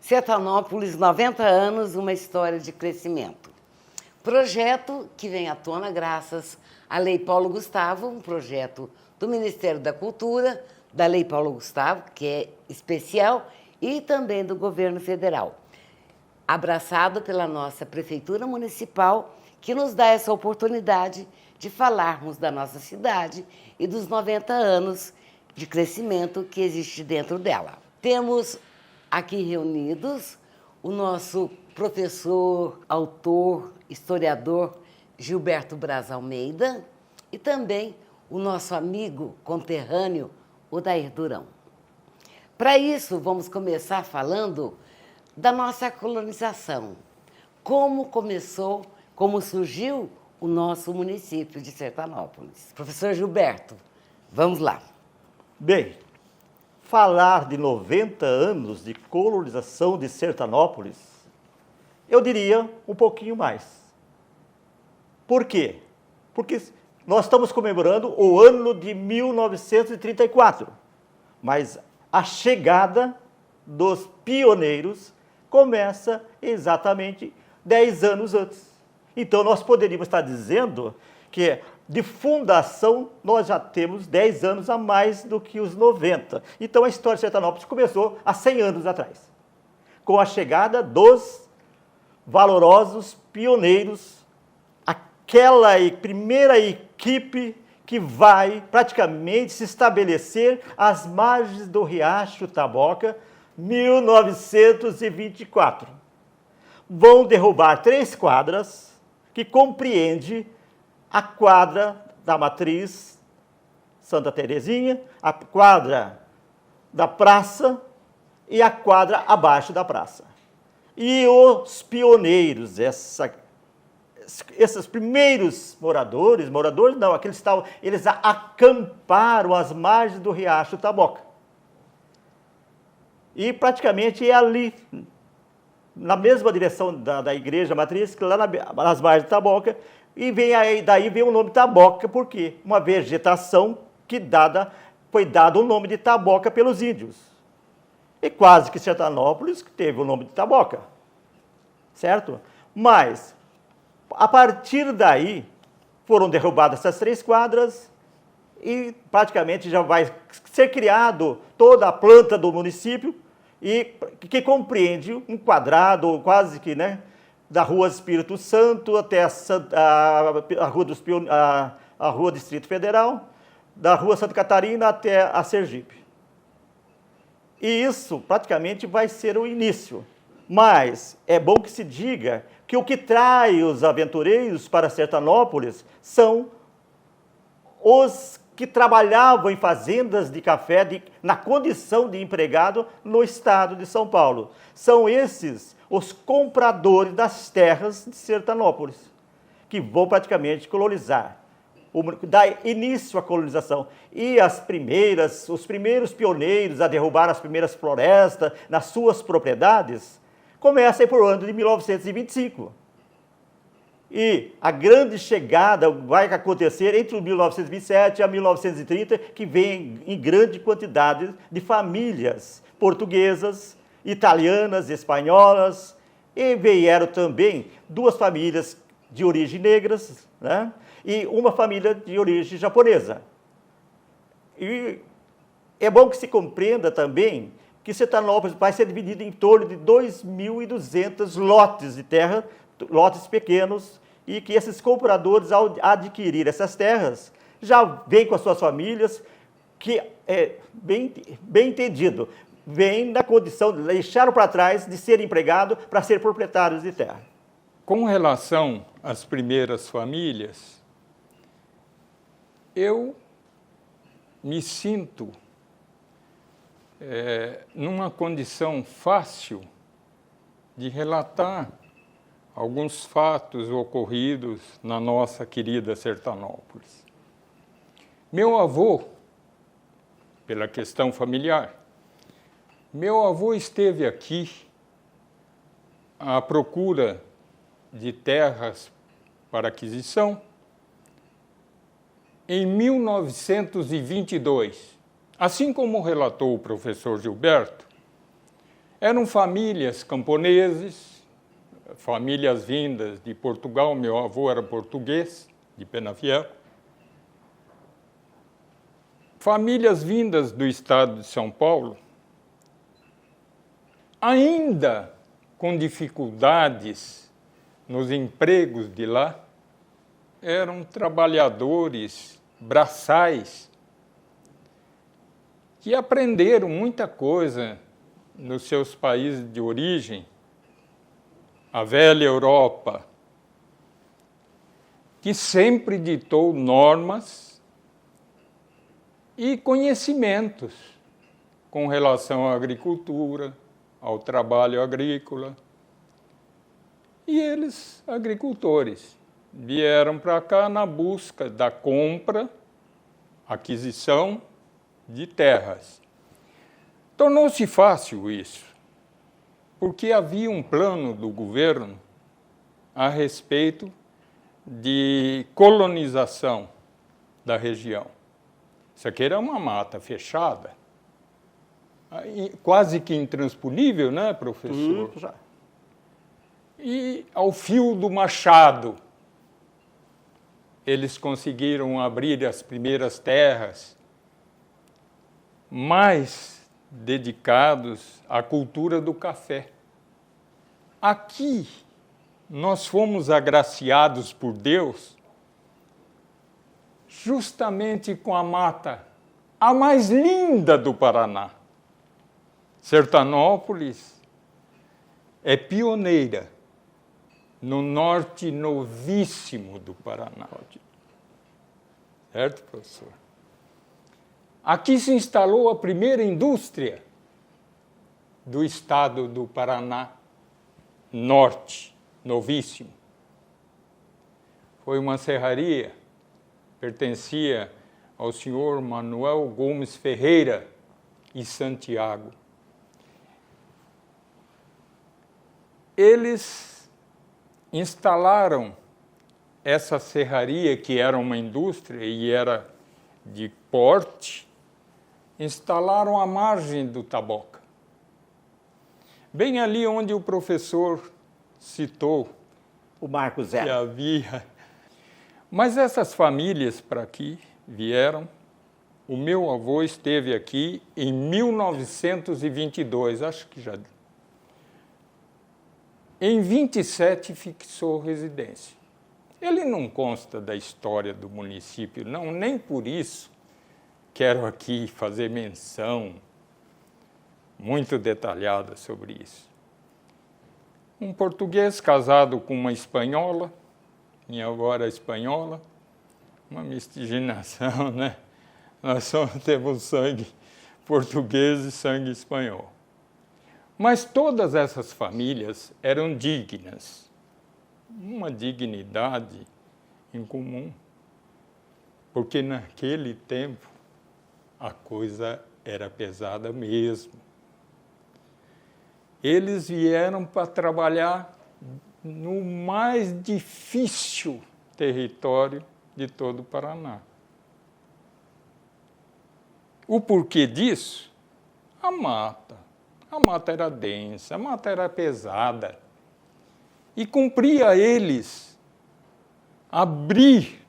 Sertanópolis, 90 anos, uma história de crescimento. Projeto que vem à tona graças à Lei Paulo Gustavo, um projeto do Ministério da Cultura, da Lei Paulo Gustavo, que é especial, e também do governo federal. Abraçado pela nossa Prefeitura Municipal, que nos dá essa oportunidade de falarmos da nossa cidade e dos 90 anos de crescimento que existe dentro dela. Temos aqui reunidos o nosso professor, autor, historiador Gilberto Braz Almeida e também o nosso amigo conterrâneo Odair Durão. Para isso, vamos começar falando da nossa colonização. Como começou, como surgiu o nosso município de Sertanópolis. Professor Gilberto, vamos lá. Bem, falar de 90 anos de colonização de Sertanópolis, eu diria um pouquinho mais. Por quê? Porque nós estamos comemorando o ano de 1934, mas a chegada dos pioneiros começa exatamente 10 anos antes. Então, nós poderíamos estar dizendo que de fundação nós já temos 10 anos a mais do que os 90. Então, a história de Sertanópolis começou há 100 anos atrás, com a chegada dos valorosos pioneiros, aquela primeira equipe que vai praticamente se estabelecer às margens do Riacho Taboca, 1924. Vão derrubar 3 quadras, que compreende a quadra da Matriz Santa Terezinha, a quadra da praça e a quadra abaixo da praça. E os pioneiros, esses primeiros moradores não, eles acamparam às margens do Riacho Taboca. E praticamente é ali, na mesma direção da igreja matriz, que lá nas margens de Taboca, e daí vem o nome Taboca, porque uma vegetação que foi dado o nome de Taboca pelos índios. E quase que Sertanópolis teve o nome de Taboca, certo? Mas, a partir daí, foram derrubadas essas 3 quadras e praticamente já vai ser criado toda a planta do município, e que compreende um quadrado quase que, né, da Rua Espírito Santo até a Rua Distrito Federal, da Rua Santa Catarina até a Sergipe. E isso praticamente vai ser o início. Mas é bom que se diga que o que traz os aventureiros para Sertanópolis são os que trabalhavam em fazendas de café na condição de empregado no estado de São Paulo. São esses os compradores das terras de Sertanópolis, que vão praticamente colonizar, dar início à colonização. E os primeiros pioneiros a derrubar as primeiras florestas nas suas propriedades, começam por ano de 1925. E a grande chegada vai acontecer entre 1927 a 1930, que vem em grande quantidade de famílias portuguesas, italianas, espanholas, e vieram também 2 famílias de origem negras, né? E uma família de origem japonesa. E é bom que se compreenda também que Sertanópolis vai ser dividido em torno de 2.200 lotes de terra, lotes pequenos, e que esses compradores, ao adquirir essas terras, já vêm com as suas famílias, que é bem entendido, vêm na condição, deixaram para trás de ser empregado para ser proprietários de terra. Com relação às primeiras famílias, eu me sinto numa condição fácil de relatar alguns fatos ocorridos na nossa querida Sertanópolis. Meu avô, pela questão familiar, meu avô esteve aqui à procura de terras para aquisição em 1922. Assim como relatou o professor Gilberto, Eram famílias camponeses, famílias vindas de Portugal. Meu avô era português, de Penafiel. Famílias vindas do estado de São Paulo, ainda com dificuldades nos empregos de lá, eram trabalhadores braçais que aprenderam muita coisa nos seus países de origem, a velha Europa, que sempre ditou normas e conhecimentos com relação à agricultura, ao trabalho agrícola. E eles, agricultores, vieram para cá na busca da compra, aquisição de terras. Tornou-se fácil isso, porque havia um plano do governo a respeito de colonização da região. Isso aqui era uma mata fechada, quase que intransponível, né, professor? Já. E ao fio do machado, eles conseguiram abrir as primeiras terras mais dedicados à cultura do café. Aqui, nós fomos agraciados por Deus justamente com a mata, a mais linda do Paraná. Sertanópolis é pioneira no norte novíssimo do Paraná. Certo, professor? Aqui se instalou a primeira indústria do estado do Paraná, norte, novíssimo. Foi uma serraria, pertencia ao senhor Manuel Gomes Ferreira e Santiago. Eles instalaram essa serraria, que era uma indústria e era de porte, instalaram à margem do Taboca. Bem ali onde o professor citou O Marco que Zero. havia. Mas essas famílias para aqui vieram. O meu avô esteve aqui em 1922, acho que já. Em 27 fixou residência. Ele não consta da história do município, não, nem por isso quero aqui fazer menção muito detalhada sobre isso. Um português casado com uma espanhola, minha avó era espanhola, uma miscigenação, né? Nós temos sangue português e sangue espanhol. Mas todas essas famílias eram dignas, uma dignidade em comum, porque naquele tempo a coisa era pesada mesmo. Eles vieram para trabalhar no mais difícil território de todo o Paraná. O porquê disso? A mata. A mata era densa, a mata era pesada. E cumpria a eles abrir,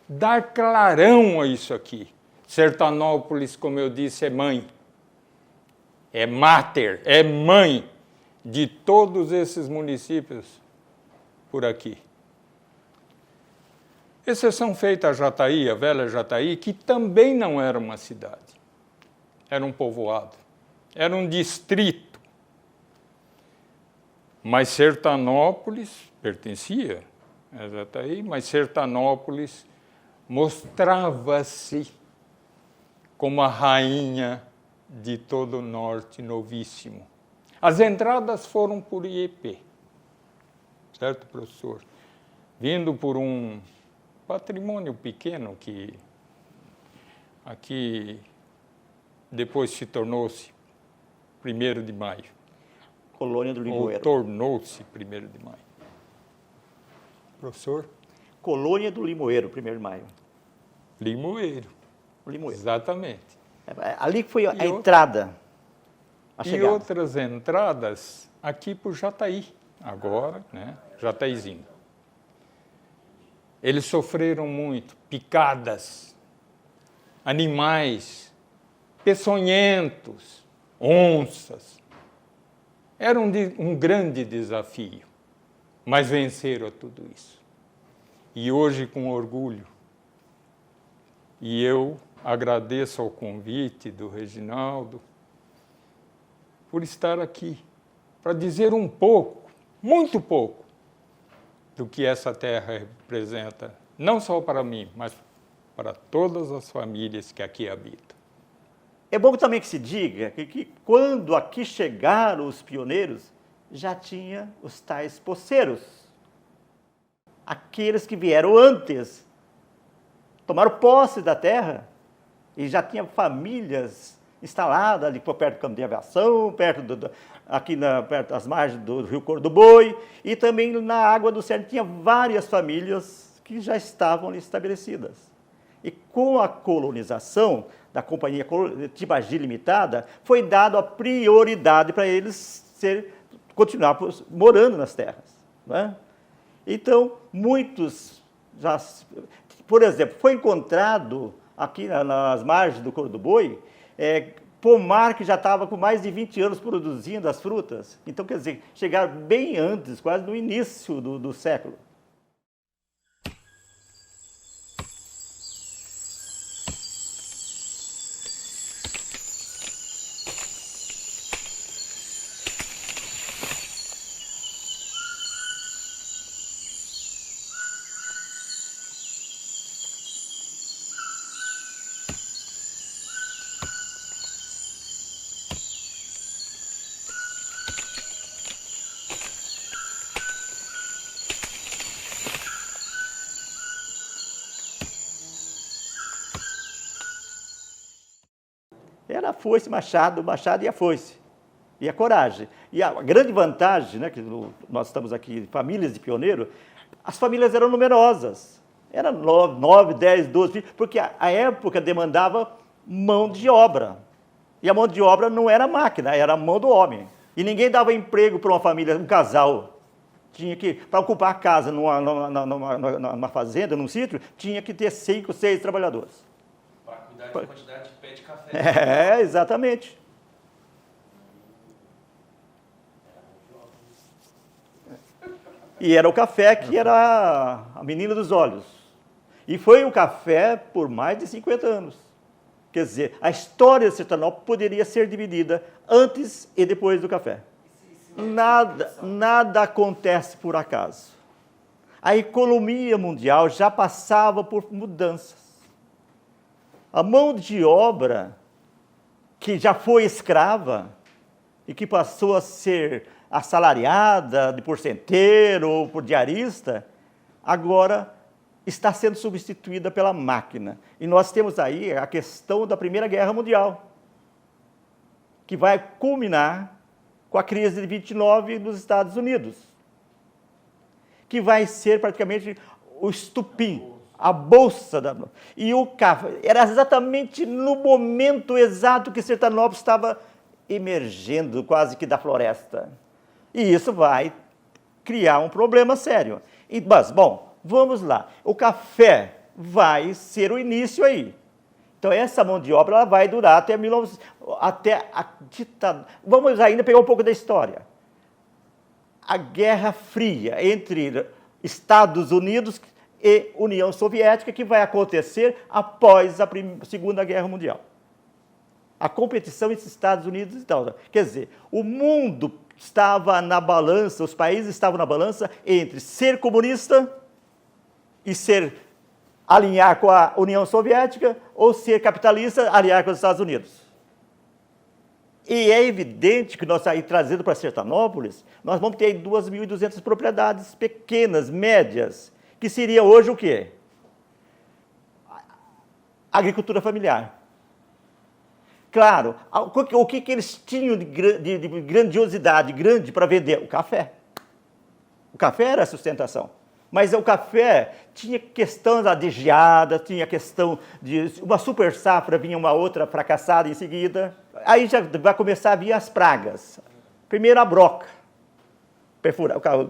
dar clarão a isso aqui. Sertanópolis, como eu disse, é mãe. É máter, é mãe de todos esses municípios por aqui. Exceção feita a Jataí, a velha Jataí, que também não era uma cidade. Era um povoado, era um distrito. Mas Sertanópolis pertencia a Jataí, mas Sertanópolis mostrava-se como a rainha de todo o norte novíssimo. As entradas foram por IEP, certo, professor? Vindo por um patrimônio pequeno que aqui depois se tornou-se 1º de maio. Colônia do Limoeiro. Ou tornou-se 1º de maio. Professor? Colônia do Limoeiro, 1º de maio. Limoeiro. Limoeiro. Exatamente. Ali foi a entrada a e chegada. outras entradas aqui por Jataí, agora, né? Jataizinho. Eles sofreram muito, picadas, animais, peçonhentos, onças. Era um grande desafio, mas venceram tudo isso. E hoje, com orgulho, e eu agradeço ao convite do Reginaldo por estar aqui, para dizer um pouco, muito pouco, do que essa terra representa, não só para mim, mas para todas as famílias que aqui habitam. É bom também que se diga que quando aqui chegaram os pioneiros, já tinha os tais poceiros. Aqueles que vieram antes, tomaram posse da terra e já tinha famílias instaladas ali perto do campo de aviação, perto das margens do Rio Cor do Boi, e também na Água do Cerne tinha várias famílias que já estavam ali estabelecidas. E com a colonização da Companhia Tibagi Limitada, foi dada a prioridade para eles continuar morando nas terras. Não é? Então, muitos, por exemplo, foi encontrado aqui nas margens do Cor do Boi, pomar que já estava com mais de 20 anos produzindo as frutas. Então, quer dizer, chegaram bem antes, quase no início do século. Era a foice, machado e a foice. E a coragem. E a grande vantagem, né, que nós estamos aqui, famílias de pioneiro, as famílias eram numerosas. Eram 9, 10, 12 filhos, porque a época demandava mão de obra. E a mão de obra não era máquina, era a mão do homem. E ninguém dava emprego para uma família, um casal. Tinha que, para ocupar a casa numa fazenda, num sítio, tinha que ter 5, 6 trabalhadores. Para cuidar da quantidade de pé de café. Exatamente. E era o café que era a menina dos olhos. E foi o café por mais de 50 anos. Quer dizer, a história de Sertanópolis poderia ser dividida antes e depois do café. Nada acontece por acaso. A economia mundial já passava por mudanças. A mão de obra, que já foi escrava e que passou a ser assalariada de porcenteiro ou por diarista, agora está sendo substituída pela máquina. E nós temos aí a questão da Primeira Guerra Mundial, que vai culminar com a crise de 29 nos Estados Unidos, que vai ser praticamente o estupim, a bolsa da... E o café, era exatamente no momento exato que Sertanópolis estava emergendo quase que da floresta. E isso vai criar um problema sério. Mas, bom, vamos lá. O café vai ser o início aí. Então, essa mão de obra ela vai durar até 1900, até a ditadura. Vamos ainda pegar um pouco da história. A Guerra Fria entre Estados Unidos e União Soviética, que vai acontecer após a Segunda Guerra Mundial. A competição entre Estados Unidos e tal. Quer dizer, o mundo estava na balança, os países estavam na balança entre ser comunista e alinhar com a União Soviética, ou ser capitalista, alinhar com os Estados Unidos. E é evidente que nós aí trazendo para Sertanópolis, nós vamos ter 2.200 propriedades pequenas, médias, que seria hoje o quê? Agricultura familiar. Claro, o que eles tinham de grandiosidade, grande para vender? O café. O café era a sustentação. Mas o café tinha questão da geada, tinha questão de uma super safra, vinha uma outra fracassada em seguida. Aí já vai começar a vir as pragas. Primeiro a broca.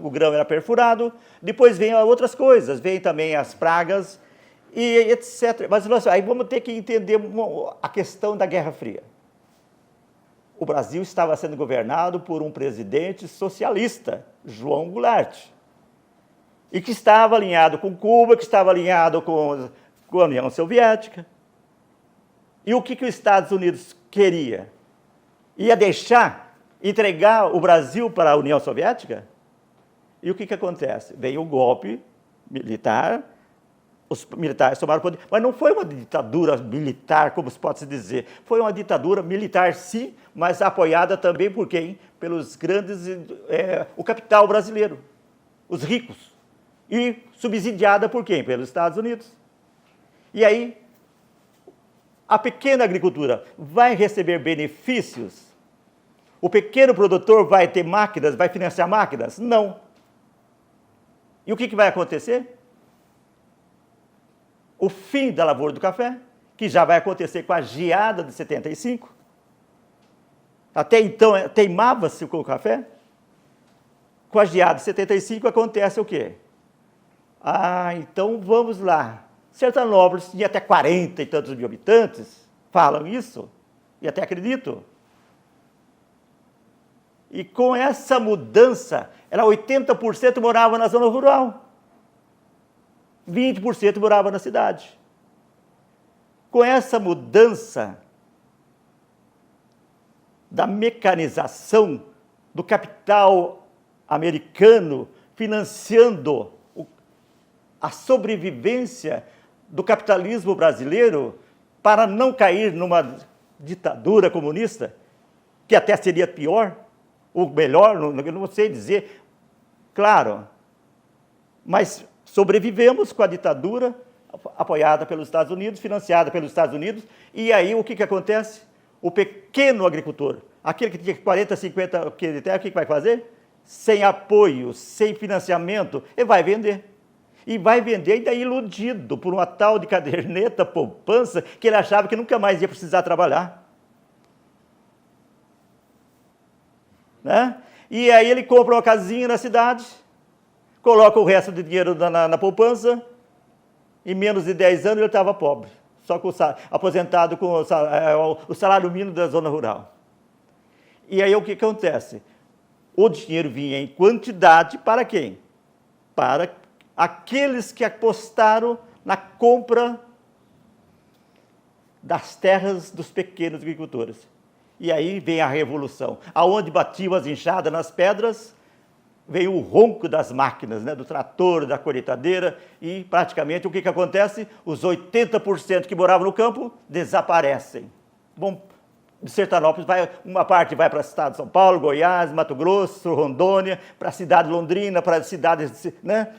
O grão era perfurado, depois vem outras coisas, vem também as pragas e etc. Mas aí vamos ter que entender a questão da Guerra Fria. O Brasil estava sendo governado por um presidente socialista, João Goulart, e que estava alinhado com Cuba, que estava alinhado com a União Soviética. E o que os Estados Unidos queria? Ia entregar o Brasil para a União Soviética? E o que acontece? Veio o golpe militar, os militares tomaram o poder, mas não foi uma ditadura militar, como se pode dizer. Foi uma ditadura militar, sim, mas apoiada também por quem? Pelos grandes, o capital brasileiro, os ricos. E subsidiada por quem? Pelos Estados Unidos. E aí, a pequena agricultura vai receber benefícios? O pequeno produtor vai ter máquinas, vai financiar máquinas? Não. E o que vai acontecer? O fim da lavoura do café, que já vai acontecer com a geada de 75. Até então, teimava-se com o café. Com a geada de 75 acontece o quê? Então vamos lá. Sertanópolis tinha até 40 e tantos mil habitantes, falam isso, e até acredito. E com essa mudança, 80% morava na zona rural, 20% morava na cidade. Com essa mudança da mecanização do capital americano financiando a sobrevivência do capitalismo brasileiro para não cair numa ditadura comunista, que até seria pior, ou melhor, não sei dizer, claro, mas sobrevivemos com a ditadura apoiada pelos Estados Unidos, financiada pelos Estados Unidos, e aí o que acontece? O pequeno agricultor, aquele que tinha 40, 50 quilos de terra, o que vai fazer? Sem apoio, sem financiamento, ele vai vender. E vai vender ainda iludido por uma tal de caderneta poupança que ele achava que nunca mais ia precisar trabalhar. Né? E aí ele compra uma casinha na cidade, coloca o resto do dinheiro na poupança, em menos de 10 anos ele estava pobre, só com aposentado com o salário mínimo da zona rural. E aí o que acontece? O dinheiro vinha em quantidade para quem? Para aqueles que apostaram na compra das terras dos pequenos agricultores. E aí vem a revolução. Aonde batiam as enxadas nas pedras, veio o ronco das máquinas, né, do trator, da colheitadeira, e praticamente o que acontece? Os 80% que moravam no campo desaparecem. Bom, de Sertanópolis, uma parte vai para o estado de São Paulo, Goiás, Mato Grosso, Rondônia, para a cidade de Londrina, para as cidades, né?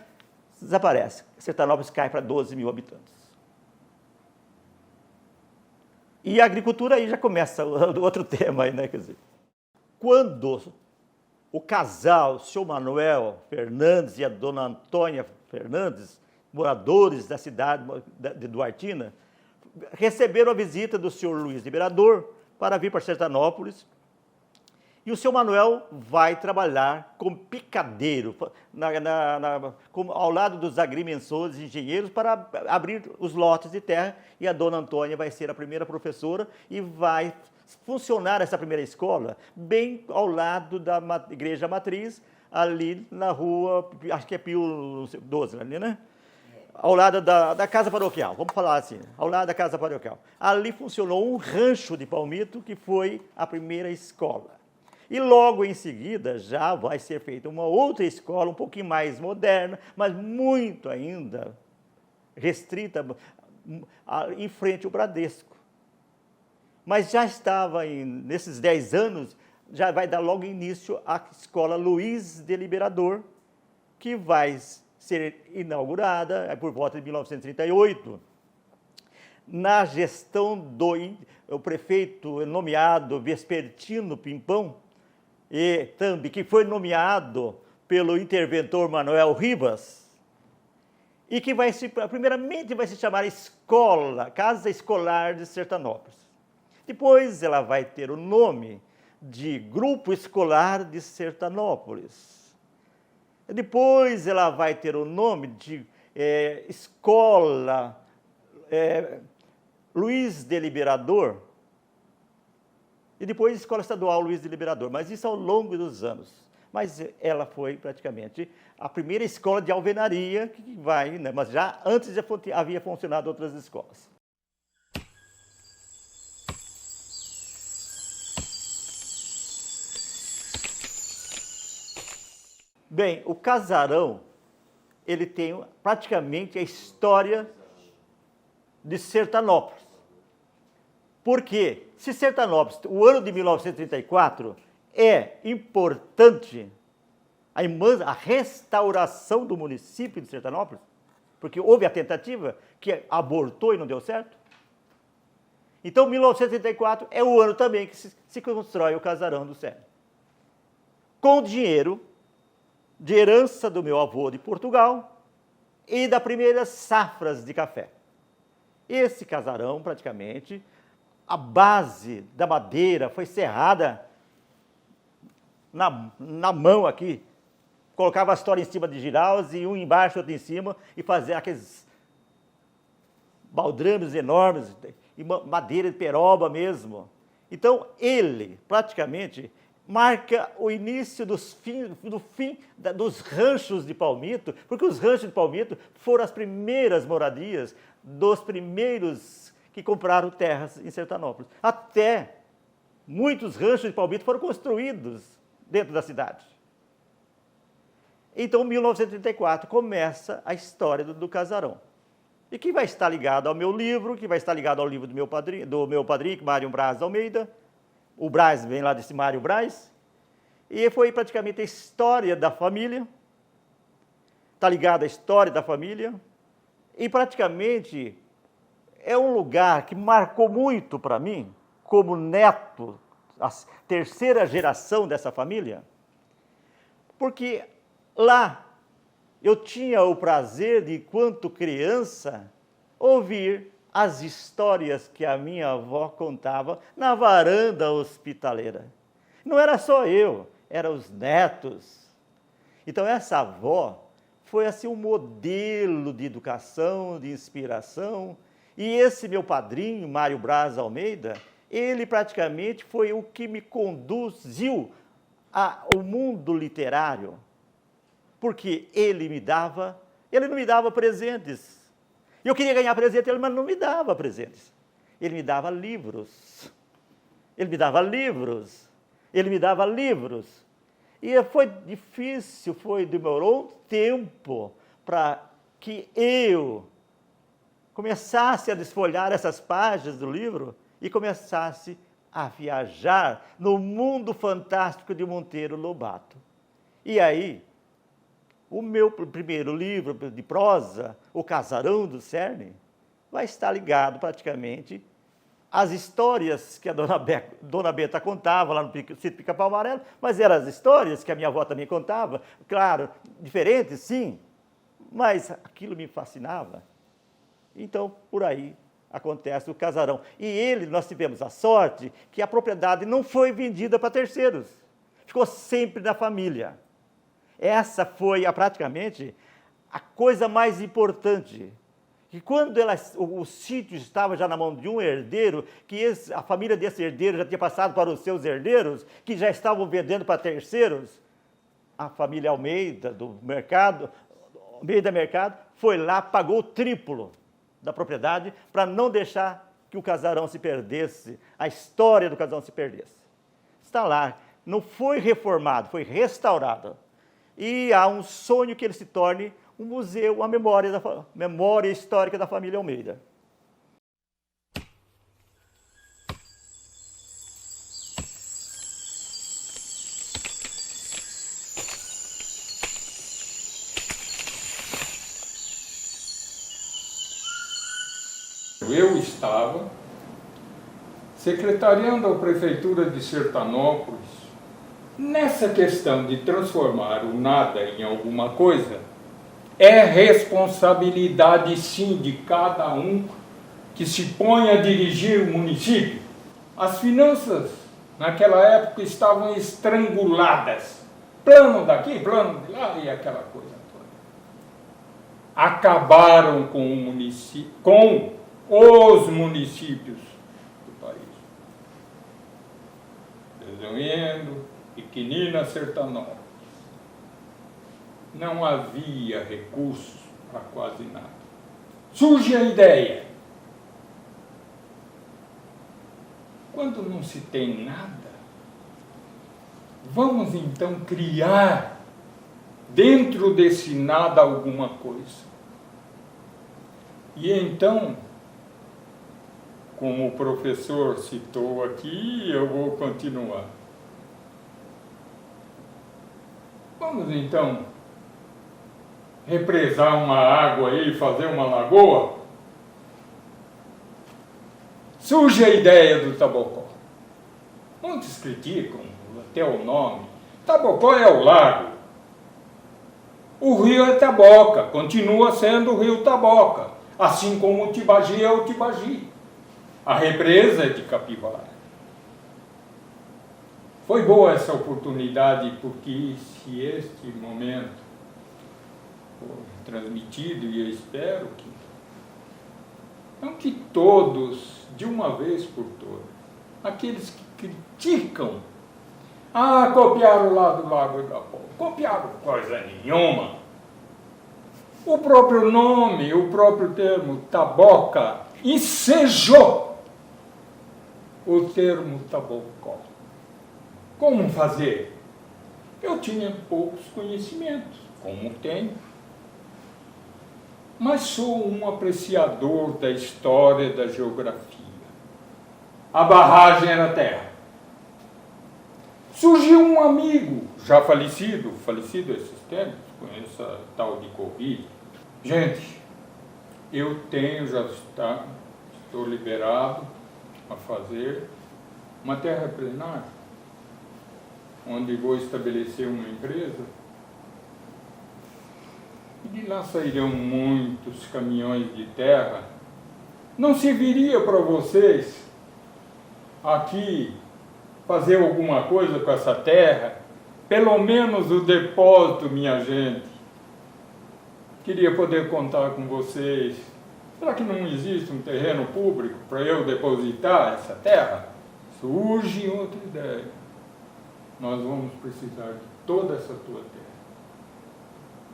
Desaparece. Sertanópolis cai para 12 mil habitantes. E a agricultura aí já começa outro tema, aí, né? Quer dizer, quando o casal, o senhor Manuel Fernandes e a dona Antônia Fernandes, moradores da cidade de Duartina, receberam a visita do senhor Luiz Liberador para vir para Sertanópolis. E o seu Manuel vai trabalhar como picadeiro, ao lado dos agrimensores e engenheiros, para abrir os lotes de terra, e a dona Antônia vai ser a primeira professora e vai funcionar essa primeira escola bem ao lado da igreja matriz, ali na rua, acho que é Pio 12, ali, né? Ao lado da casa paroquial, vamos falar assim, ao lado da casa paroquial. Ali funcionou um rancho de palmito, que foi a primeira escola. E logo em seguida já vai ser feita uma outra escola, um pouquinho mais moderna, mas muito ainda restrita, em frente ao Bradesco. Mas já estava, nesses 10 anos, já vai dar logo início à escola Luiz de Liberador, que vai ser inaugurada por volta de 1938, na gestão do prefeito nomeado Vespertino Pimpão, e também que foi nomeado pelo interventor Manuel Ribas, e que primeiramente vai se chamar Casa Escolar de Sertanópolis. Depois ela vai ter o nome de Grupo Escolar de Sertanópolis. Depois ela vai ter o nome de Escola Luiz de Liberador, e depois Escola Estadual Luiz de Liberador, mas isso ao longo dos anos. Mas ela foi praticamente a primeira escola de alvenaria que vai, né? Mas já antes já havia funcionado outras escolas. Bem, o casarão, ele tem praticamente a história de Sertanópolis. Por quê? Se Sertanópolis, o ano de 1934, é importante a restauração do município de Sertanópolis, porque houve a tentativa que abortou e não deu certo. Então, 1934 é o ano também que se constrói o casarão do Cerne. Com dinheiro de herança do meu avô de Portugal e das primeiras safras de café. Esse casarão, praticamente, a base da madeira foi serrada na mão aqui. Colocava a história em cima de giraus e um embaixo, outro em cima, e fazia aqueles baldrames enormes, e madeira de peroba mesmo. Então, ele, praticamente, marca o início do fim dos ranchos de palmito, porque os ranchos de palmito foram as primeiras moradias dos primeiros que compraram terras em Sertanópolis. Até muitos ranchos de palmito foram construídos dentro da cidade. Então, em 1934, começa a história do casarão. E que vai estar ligado ao meu livro, que vai estar ligado ao livro do meu padrinho, Mário Braz Almeida. O Braz vem lá desse Mário Braz. E foi praticamente a história da família. Está ligado à história da família. E praticamente é um lugar que marcou muito para mim, como neto, a terceira geração dessa família, porque lá eu tinha o prazer de, enquanto criança, ouvir as histórias que a minha avó contava na varanda hospitaleira. Não era só eu, eram os netos. Então essa avó foi assim um modelo de educação, de inspiração. E esse meu padrinho, Mário Braz Almeida, ele praticamente foi o que me conduziu ao mundo literário. Porque ele não me dava presentes. Eu queria ganhar presente, mas não me dava presentes. Ele me dava livros. Ele me dava livros. Ele me dava livros. E foi difícil, demorou um tempo para que eu começasse a desfolhar essas páginas do livro e começasse a viajar no mundo fantástico de Monteiro Lobato. E aí, o meu primeiro livro de prosa, O Casarão do Cerne, vai estar ligado praticamente às histórias que a Dona Beta contava lá no Sítio Pica-Pau Amarelo, mas eram as histórias que a minha avó também contava, claro, diferentes, sim, mas aquilo me fascinava. Então, por aí acontece o casarão. E nós tivemos a sorte que a propriedade não foi vendida para terceiros, ficou sempre na família. Essa foi praticamente a coisa mais importante. E quando o sítio estava já na mão de um herdeiro, a família desse herdeiro já tinha passado para os seus herdeiros, que já estavam vendendo para terceiros, a família Almeida, Almeida Mercado, foi lá, pagou o triplo da propriedade para não deixar que o casarão se perdesse, a história do casarão se perdesse. Está lá, não foi reformado, foi restaurado. E há um sonho que ele se torne um museu, uma memória histórica da família Almeida. Eu estava secretariando a Prefeitura de Sertanópolis nessa questão de transformar o nada em alguma coisa, É responsabilidade, sim, de cada um que se põe a dirigir o município. As finanças, naquela época, estavam estranguladas. Plano daqui, plano de lá e aquela coisa toda. Acabaram com o município, com os municípios do país. Resumindo, pequenina Sertanópolis. Não havia recursos para quase nada. Surge a ideia. Quando não se tem nada, vamos então criar dentro desse nada alguma coisa. E então, como o professor citou aqui, eu vou continuar. Vamos então represar uma água aí e fazer uma lagoa? Surge a ideia do Tabocó. Muitos criticam até o nome. Tabocó é o lago. O rio é Taboca, continua sendo o rio Taboca, assim como o Tibagi é o Tibagi. A represa é de Capivara. Foi boa essa oportunidade, porque se este momento for transmitido, e eu espero que não que todos, de uma vez por todas, aqueles que criticam, copiaram lá do Lago Igapó. Copiaram coisa nenhuma. O próprio nome, o próprio termo Taboca, ensejou o termo Tabocó. Como fazer? Eu tinha poucos conhecimentos, como tenho, mas sou um apreciador da história, da geografia. A barragem era terra. Surgiu um amigo, já falecido esses tempos, com essa tal de Covid. Gente, eu estou liberado a fazer uma terraplenagem, onde vou estabelecer uma empresa. E de lá sairão muitos caminhões de terra. Não serviria para vocês aqui fazer alguma coisa com essa terra? Pelo menos o depósito, minha gente. Queria poder contar com vocês. Será que não existe um terreno público para eu depositar essa terra? Surge outra ideia. Nós vamos precisar de toda essa tua terra.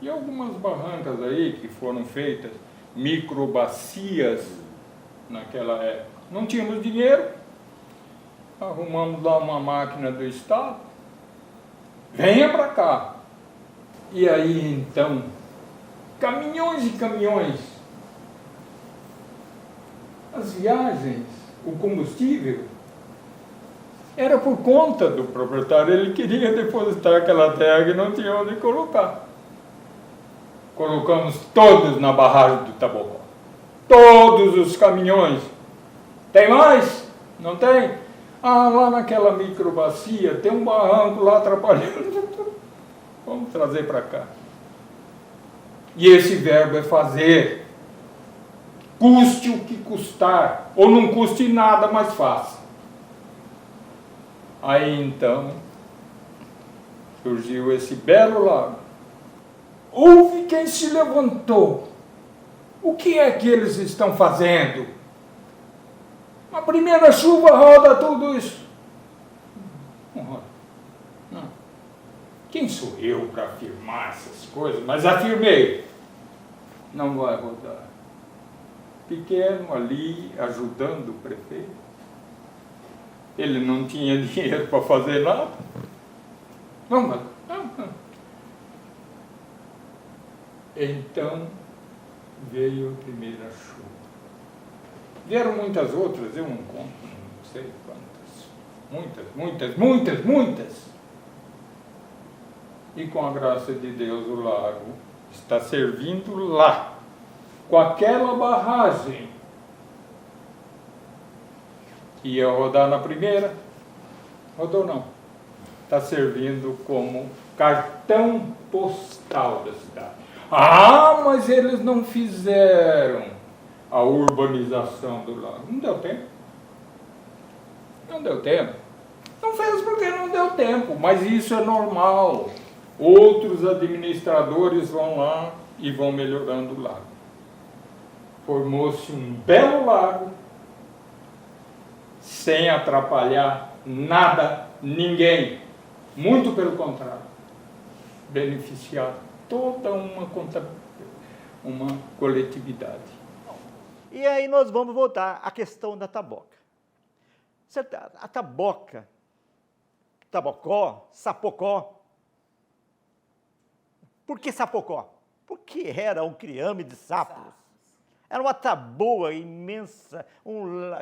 E algumas barrancas aí que foram feitas, microbacias naquela época. Não tínhamos dinheiro, arrumamos lá uma máquina do Estado, venha para cá. E aí então, caminhões e caminhões. As viagens, o combustível, era por conta do proprietário. Ele queria depositar aquela terra e não tinha onde colocar. Colocamos todos na barragem do Tabocó. Todos os caminhões. Tem mais? Não tem? Lá naquela microbacia tem um barranco lá atrapalhando. Vamos trazer para cá. E esse verbo é fazer. Custe o que custar. Ou não custe nada, mas faça. Aí então surgiu esse belo lago. Houve quem se levantou. O que é que eles estão fazendo? A primeira chuva roda tudo isso. Não roda. Não. Quem sou eu para afirmar essas coisas? Mas afirmei. Não vai rodar. Pequeno ali, ajudando o prefeito. Ele não tinha dinheiro para fazer nada. Vamos lá. Então veio a primeira chuva. Vieram muitas outras, eu não conto, não sei quantas. Muitas. E com a graça de Deus o lago está servindo lá, com aquela barragem que ia rodar na primeira, rodou não. Está servindo como cartão postal da cidade. Ah, mas eles não fizeram a urbanização do lago. Não deu tempo. Não deu tempo. Não fez porque não deu tempo, mas isso é normal. Outros administradores vão lá e vão melhorando o lago. Formou-se um belo lago, sem atrapalhar nada, ninguém. Muito pelo contrário, beneficiar toda uma coletividade. E aí nós vamos voltar à questão da taboca. A taboca, tabocó, sapocó. Por que sapocó? Porque era um criame de sapos. Era uma taboa imensa,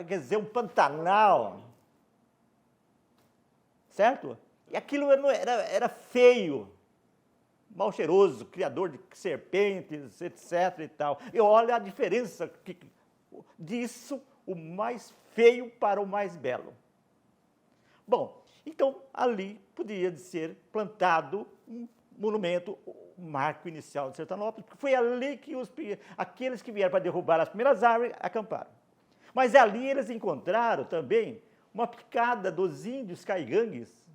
quer dizer, um pantanal. Certo? E aquilo era feio, mal cheiroso, criador de serpentes, etc. e tal. E olha a diferença disso, o mais feio para o mais belo. Bom, então ali podia ser plantado um monumento, um marco inicial de Sertanópolis, porque foi ali que aqueles que vieram para derrubar as primeiras árvores acamparam. Mas ali eles encontraram também uma picada dos índios caigangues,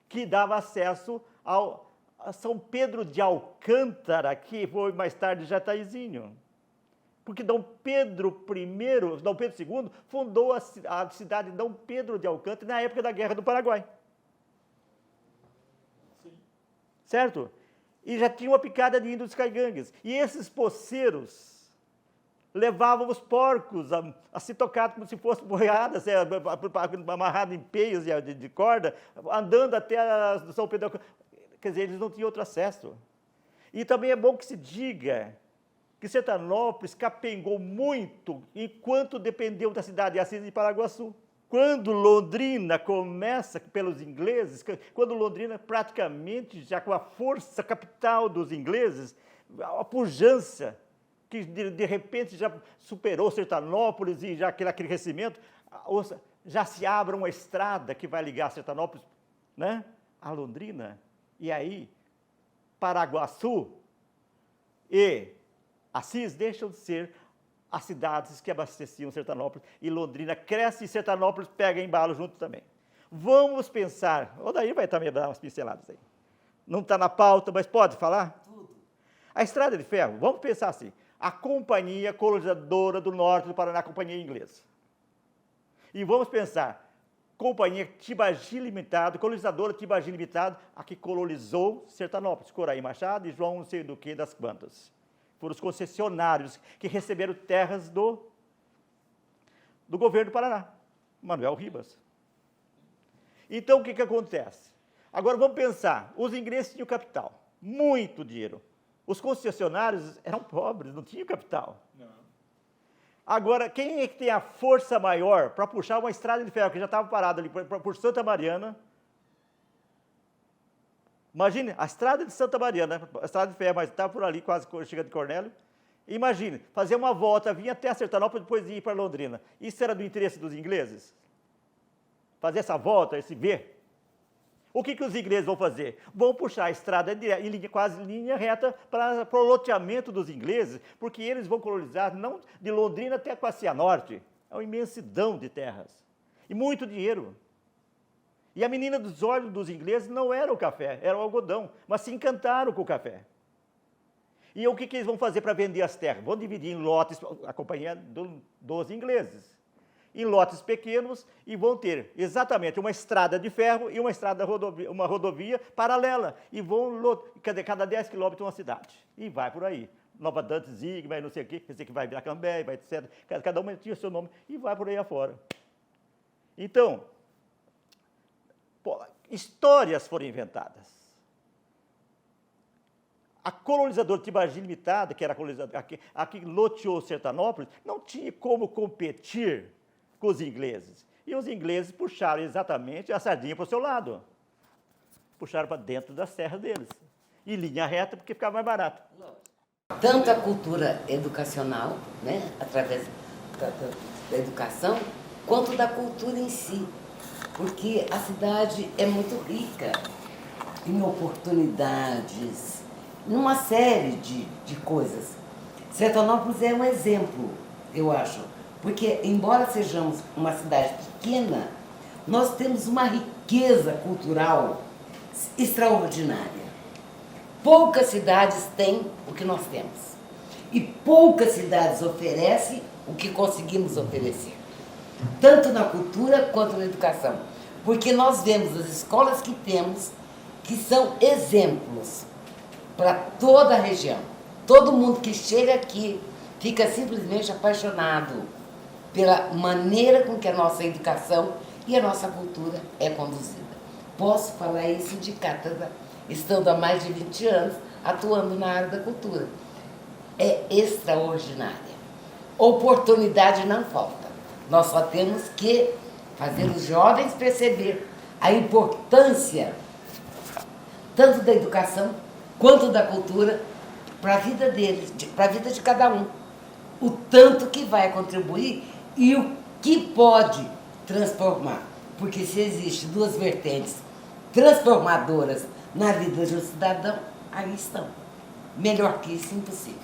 que dava acesso a São Pedro de Alcântara, que foi mais tarde Jataizinho. Porque Dom Pedro II fundou a cidade de Dom Pedro de Alcântara na época da Guerra do Paraguai. Sim. Certo? E já tinha uma picada de índios caigangues. E esses poceiros levavam os porcos a se tocar como se fosse boiadas, amarrados em peios de corda, andando até São Pedro de Alcântara. Quer dizer, eles não tinham outro acesso. E também é bom que se diga que Sertanópolis capengou muito enquanto dependeu da cidade de Assis e Paraguaçu. Quando Londrina começa pelos ingleses, quando Londrina praticamente já com a força capital dos ingleses, a pujança, que de repente já superou Sertanópolis e já aquele crescimento, já se abre uma estrada que vai ligar Sertanópolis, né, a Londrina. E aí, Paraguaçu e Assis deixam de ser as cidades que abasteciam Sertanópolis, e Londrina cresce e Sertanópolis pega embalo junto também. Vamos pensar, o Daí vai também dar umas pinceladas aí. Não está na pauta, mas pode falar? Tudo. A Estrada de Ferro, vamos pensar assim, a Companhia Colonizadora do Norte do Paraná, a Companhia Inglesa. E vamos pensar, Companhia Tibagi Limitada, colonizadora Tibagi Limitada, a que colonizou Sertanópolis, Coraí Machado e João não sei do que das quantas. Foram os concessionários que receberam terras do governo do Paraná, Manuel Ribas. Então, o que acontece? Agora, vamos pensar, os ingleses tinham capital, muito dinheiro. Os concessionários eram pobres, não tinham capital. Não. Agora, quem é que tem a força maior para puxar uma estrada de ferro que já estava parada ali por Santa Mariana? Imagine, a estrada de Santa Mariana, a estrada de ferro, mas estava por ali, quase chegando de Cornélio. Imagine, fazer uma volta, vir até Sertanópolis, depois ir para Londrina. Isso era do interesse dos ingleses? Fazer essa volta, esse V? O que os ingleses vão fazer? Vão puxar a estrada quase em linha reta para o loteamento dos ingleses, porque eles vão colonizar não de Londrina até a Cianorte. É uma imensidão de terras. E muito dinheiro. E a menina dos olhos dos ingleses não era o café, era o algodão, mas se encantaram com o café. E o que eles vão fazer para vender as terras? Vão dividir em lotes, a companhia dos ingleses, em lotes pequenos, e vão ter exatamente uma estrada de ferro e uma rodovia paralela. E vão, cada 10 quilômetros, uma cidade. E vai por aí. Nova Dantzig, não sei o quê, quer dizer que vai virar Cambé, vai etc. Cada uma tinha o seu nome e vai por aí afora. Então, histórias foram inventadas. A colonizadora Tibagi Limitada, que era a que loteou Sertanópolis, não tinha como competir com os ingleses. E os ingleses puxaram exatamente a sardinha para o seu lado. Puxaram para dentro das terras deles. Em linha reta, porque ficava mais barato. Tanto a cultura educacional, né, através da educação, quanto da cultura em si. Porque a cidade é muito rica em oportunidades, numa série de coisas. Sertanópolis é um exemplo, eu acho, porque, embora sejamos uma cidade pequena, nós temos uma riqueza cultural extraordinária. Poucas cidades têm o que nós temos. E poucas cidades oferecem o que conseguimos oferecer. Tanto na cultura quanto na educação. Porque nós vemos as escolas que temos, que são exemplos para toda a região. Todo mundo que chega aqui fica simplesmente apaixonado pela maneira com que a nossa educação e a nossa cultura é conduzida. Posso falar isso de cátedra, estando há mais de 20 anos atuando na área da cultura. É extraordinária. Oportunidade não falta. Nós só temos que fazer os jovens perceber a importância tanto da educação quanto da cultura para a vida deles, para a vida de cada um. O tanto que vai contribuir e o que pode transformar. Porque se existem duas vertentes transformadoras na vida de um cidadão, aí estão. Melhor que isso, impossível.